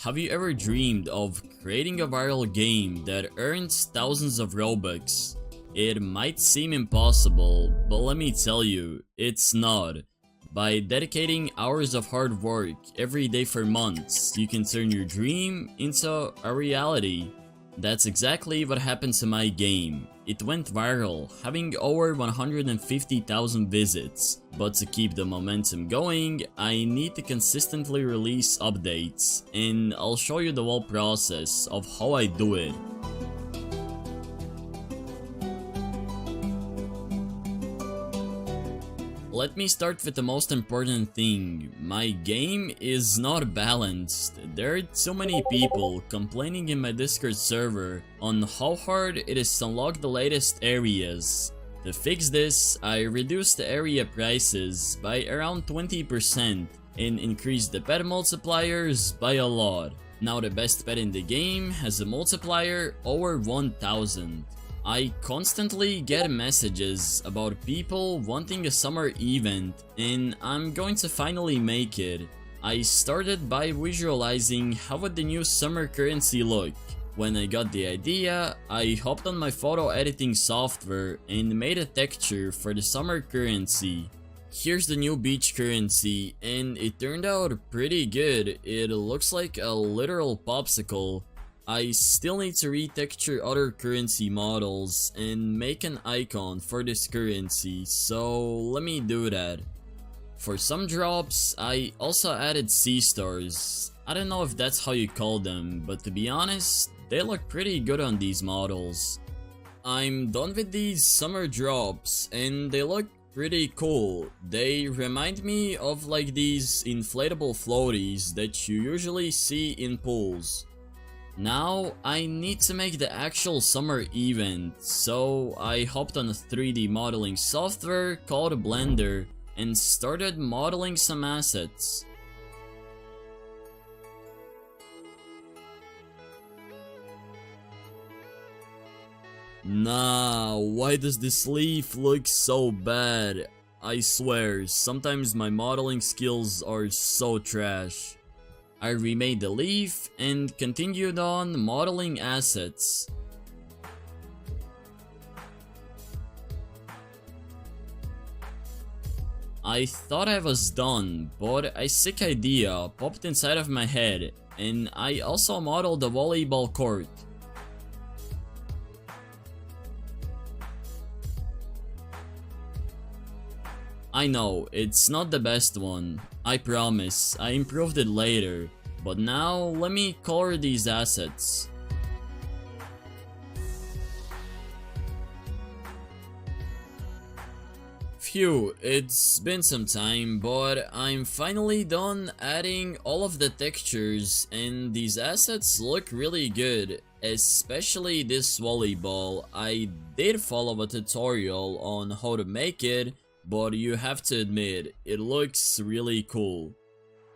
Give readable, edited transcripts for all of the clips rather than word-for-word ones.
have you ever dreamed of creating a viral game that earns thousands of Robux? It might seem impossible, but let me tell you, it's not. By dedicating hours of hard work every day for months, you can turn your dream into a reality. That's exactly what happened to my game. It went viral, having over 150,000 visits. But to keep the momentum going, I need to consistently release updates, and I'll show you the whole process of how I do it. Let me start with the most important thing. My game is not balanced. There are too many people complaining in my Discord server on how hard it is to unlock the latest areas. To fix this, I reduced the area prices by around 20% and increased the pet multipliers by a lot. Now the best pet in the game has a multiplier over 1000. I constantly get messages about people wanting a summer event, and I'm going to finally make it. I started by visualizing how would the new summer currency look. When I got the idea, I hopped on my photo editing software and made a texture for the summer currency. Here's the new beach currency, and it turned out pretty good. It looks like a literal popsicle. I still need to retexture other currency models and make an icon for this currency, so let me do that. For some drops, I also added sea stars. I don't know if that's how you call them, but to be honest, they look pretty good on these models. I'm done with these summer drops, and they look pretty cool. They remind me of like these inflatable floaties that you usually see in pools. Now, I need to make the actual summer event, so I hopped on a 3D modeling software called Blender and started modeling some assets. Nah, why does this leaf look so bad? I swear, sometimes my modeling skills are so trash. I remade the leaf and continued on modeling assets. I thought I was done, but a sick idea popped inside of my head, and I also modeled the volleyball court. I know, it's not the best one. I promise, I improved it later. But now, let me color these assets. Phew, it's been some time, but I'm finally done adding all of the textures, and these assets look really good. Especially this volleyball. I did follow a tutorial on how to make it, but you have to admit, it looks really cool.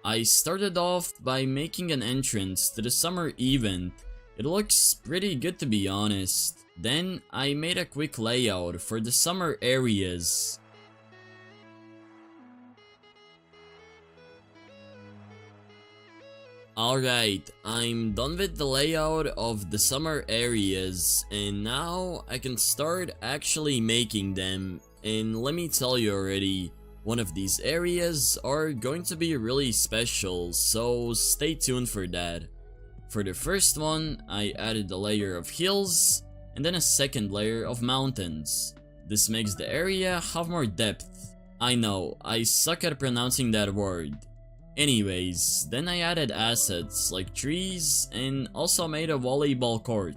I started off by making an entrance to the summer event. It looks pretty good to be honest. Then I made a quick layout for the summer areas. Alright, I'm done with the layout of the summer areas, and now I can start actually making them. And let me tell you already, one of these areas are going to be really special, so stay tuned for that. For the first one, I added a layer of hills, and then a second layer of mountains. This makes the area have more depth. I know, I suck at pronouncing that word. Anyways, then I added assets like trees and also made a volleyball court.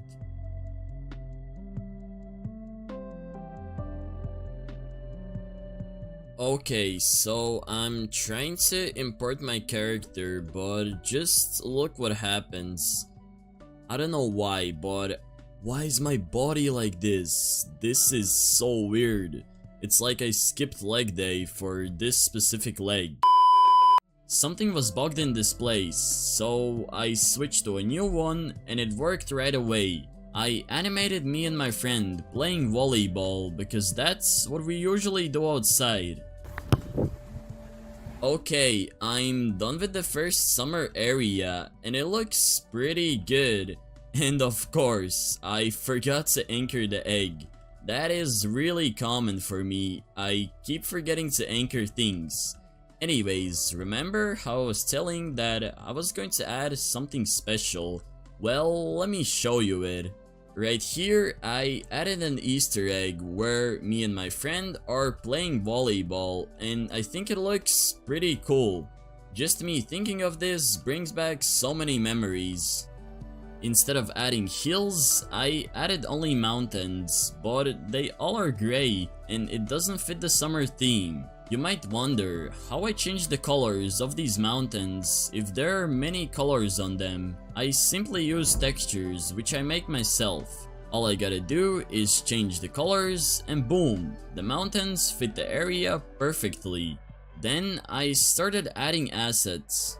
Okay, so I'm trying to import my character, but just look what happens. I don't know why, but why is my body like this? This is so weird. It's like I skipped leg day for this specific leg. Something was bugged in this place, so I switched to a new one and it worked right away. I animated me and my friend playing volleyball because that's what we usually do outside. Okay, I'm done with the first summer area, and it looks pretty good. And of course, I forgot to anchor the egg. That is really common for me. I keep forgetting to anchor things. Anyways, remember how I was telling that I was going to add something special? Well, let me show you it. Right here, I added an Easter egg where me and my friend are playing volleyball, and I think it looks pretty cool. Just me thinking of this brings back so many memories. Instead of adding hills, I added only mountains, but they all are gray and it doesn't fit the summer theme. You might wonder how I changed the colors of these mountains if there are many colors on them. I simply use textures which I make myself. All I gotta do is change the colors and boom, the mountains fit the area perfectly. Then I started adding assets.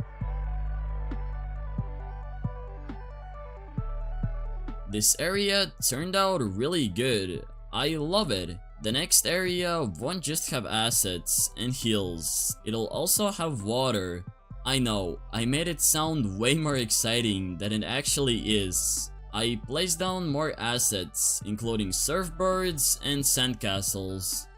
This area turned out really good. I love it. The next area won't just have assets and hills, it'll also have water. I know, I made it sound way more exciting than it actually is. I placed down more assets, including surfboards and sandcastles.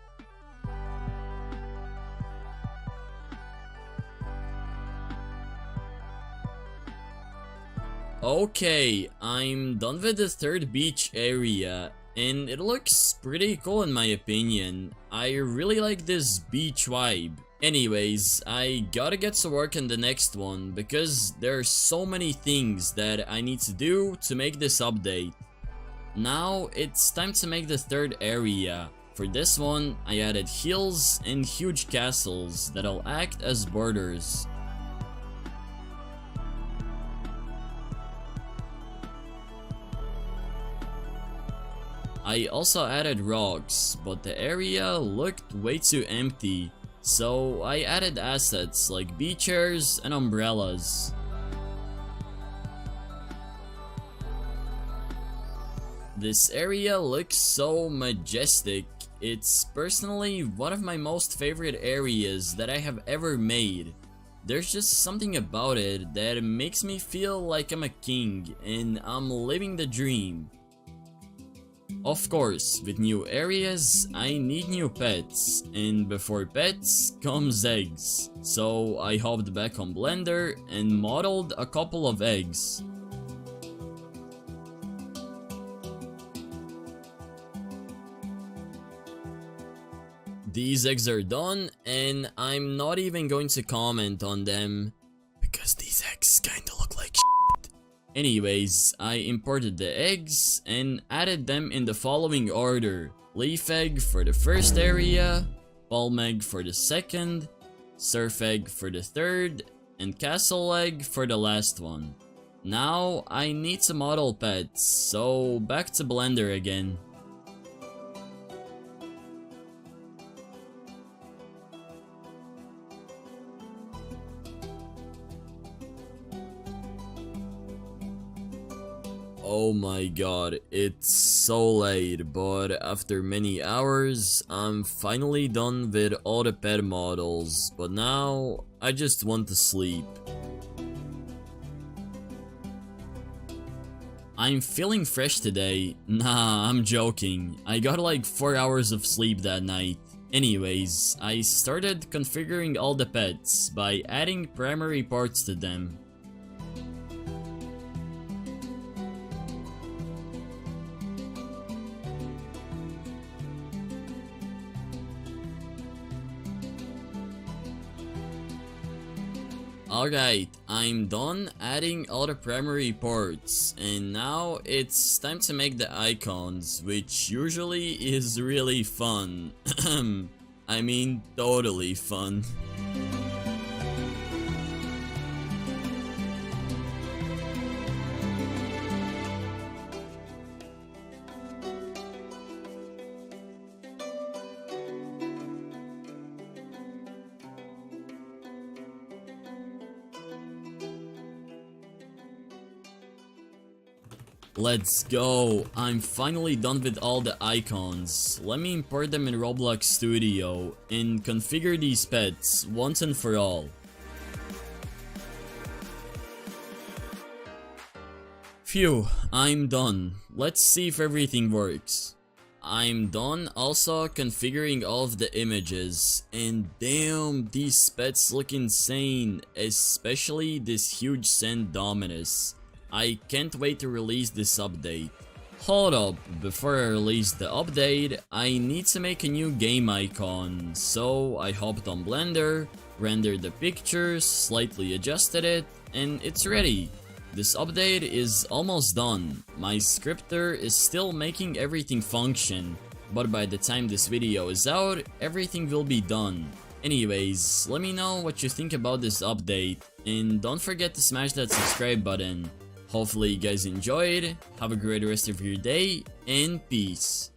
Okay, I'm done with the third beach area, and it looks pretty cool in my opinion. I really like this beach vibe. Anyways, I gotta get to work on the next one because there are so many things that I need to do to make this update. Now it's time to make the third area. For this one, I added hills and huge castles that'll act as borders. I also added rocks, but the area looked way too empty, so I added assets like beach chairs and umbrellas. This area looks so majestic. It's personally one of my most favorite areas that I have ever made. There's just something about it that makes me feel like I'm a king and I'm living the dream. Of course, with new areas, I need new pets, and before pets comes eggs. So I hopped back on Blender and modeled a couple of eggs. These eggs are done, and I'm not even going to comment on them, because these eggs kinda look like shit. Anyways, I imported the eggs and added them in the following order. Leaf egg for the first area, palm egg for the second, surf egg for the third, and castle egg for the last one. Now I need to model pets, so back to Blender again. Oh my god, it's so late, but after many hours, I'm finally done with all the pet models, but now I just want to sleep. I'm feeling fresh today. Nah, I'm joking. I got like 4 hours of sleep that night. Anyways, I started configuring all the pets by adding primary parts to them. Alright, I'm done adding all the primary parts, and now it's time to make the icons, which usually is really fun. I mean, totally fun. Let's go. I'm finally done with all the icons. Let me import them in Roblox Studio and configure these pets once and for all. Phew, I'm done. Let's see if everything works. I'm done also configuring all of the images, and damn, these pets look insane, especially this huge Sand Dominus. I can't wait to release this update. Hold up, before I release the update, I need to make a new game icon, so I hopped on Blender, rendered the picture, slightly adjusted it, and it's ready. This update is almost done. My scripter is still making everything function, but by the time this video is out, everything will be done. Anyways, let me know what you think about this update, and don't forget to smash that subscribe button. Hopefully you guys enjoyed, have a great rest of your day, and peace.